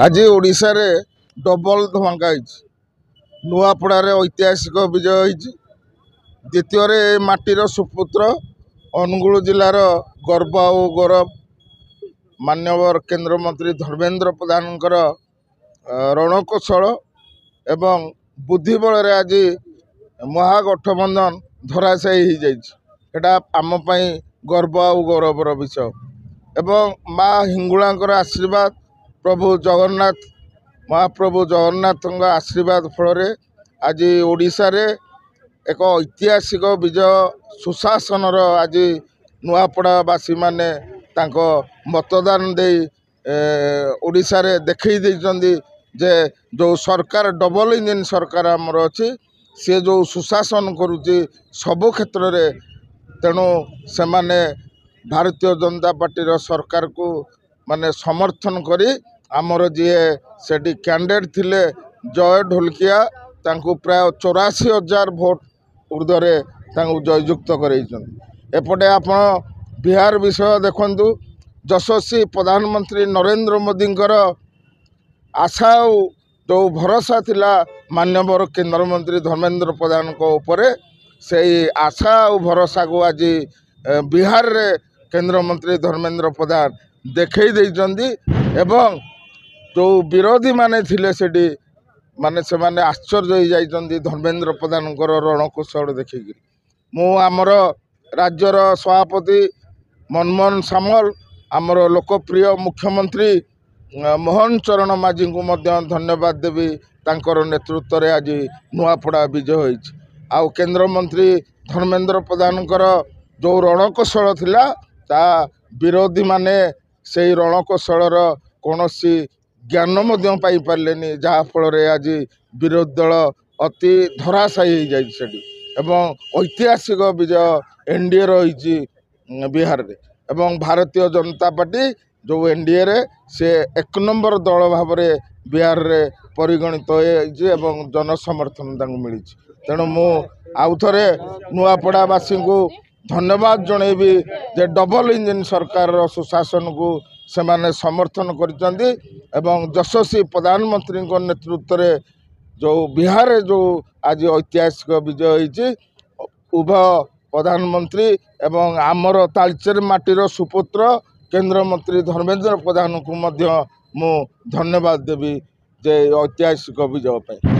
आज ओडिशा रे डबल धमाका नुआपड़ार ऐतिहासिक विजय होती। द्वितीय माटीर सुपुत्र अनुगुल जिलार गर्व और गौरव मान्यवर केंद्रमंत्री धर्मेंद्र प्रधान रणकौशल एवं बुद्धिबल आज महागठबंधन धराशायी हो जाटा आमपाई गर्व और गौरवर विषय एवं माँ हिंगुला आशीर्वाद प्रभु जगन्नाथ महाप्रभु जगन्नाथ आशीर्वाद फल आज ओडिशा रे एक ऐतिहासिक विजय सुशासन आज नुआपड़ावासी माने तांको मतदान दे ओडिशा रे देखई देइचंदी जे जो सरकार डबल इंजिन सरकार आमर अच्छी सी जो सुशासन करुच्ची सबु क्षेत्र रे तेणु से माने भारतीय जनता पार्टी सरकार को माने समर्थन करी आमर जी से कैंडिडेट थिले जय ढोलकिया तांको प्राय 84,000 भोट ऊर्ध्वे जययुक्त करपटे आप बिहार विषय देखु यशस्वी प्रधानमंत्री नरेंद्र मोदी आशा जो भरोसा थिला मान्यवर केंद्रमंत्री धर्मेंद्र प्रधान को ऊपर से आशा और भरोसा को आज बिहार रे केंद्रमंत्री धर्मेंद्र प्रधान देखई देइचंदी एवं जो विरोधी माने थिले सेठी माने से माने आश्चर्य हो जाइचंदी धर्मेंद्र प्रधान रणकौशल देखिक मु आमर राज्यर सभापति मनमोहन सामल आमर लोकप्रिय मुख्यमंत्री मोहन चरण माझी को धन्यवाद देवी तांकर नेतृत्व रे आज नुआपड़ा विजय होइछ। आउ केंद्रमंत्री धर्मेंद्र प्रधान जो रणकौशल थिला ता विरोधी माने से रणकौशलर कौनसी ज्ञान पाई पारे जहाँ फल आज विरोधी दल अति धराशायी एवं ऐतिहासिक विजय एनडीए रही बिहार रे एवं भारतीय जनता पार्टी जो एनडीए रे से 1 नंबर दल भाव में बिहार रे परिगणित हो जनसमर्थन मिली। तेणु मु आउ थे नुआपड़ावासी को धन्यवाद जनइबी जे डबल इंजिन सरकार सुशासन को से माने समर्थन करचंदी एवं यशस्वी प्रधानमंत्री नेतृत्व रे जो बिहार रे जो आज ऐतिहासिक विजय होइछि उभय प्रधानमंत्री एवं आमर तालचेर माटीर सुपुत्र केंद्रमंत्री धर्मेंद्र प्रधान को मध्य मु धन्यवाद देवी जे ऐतिहासिक विजय पे।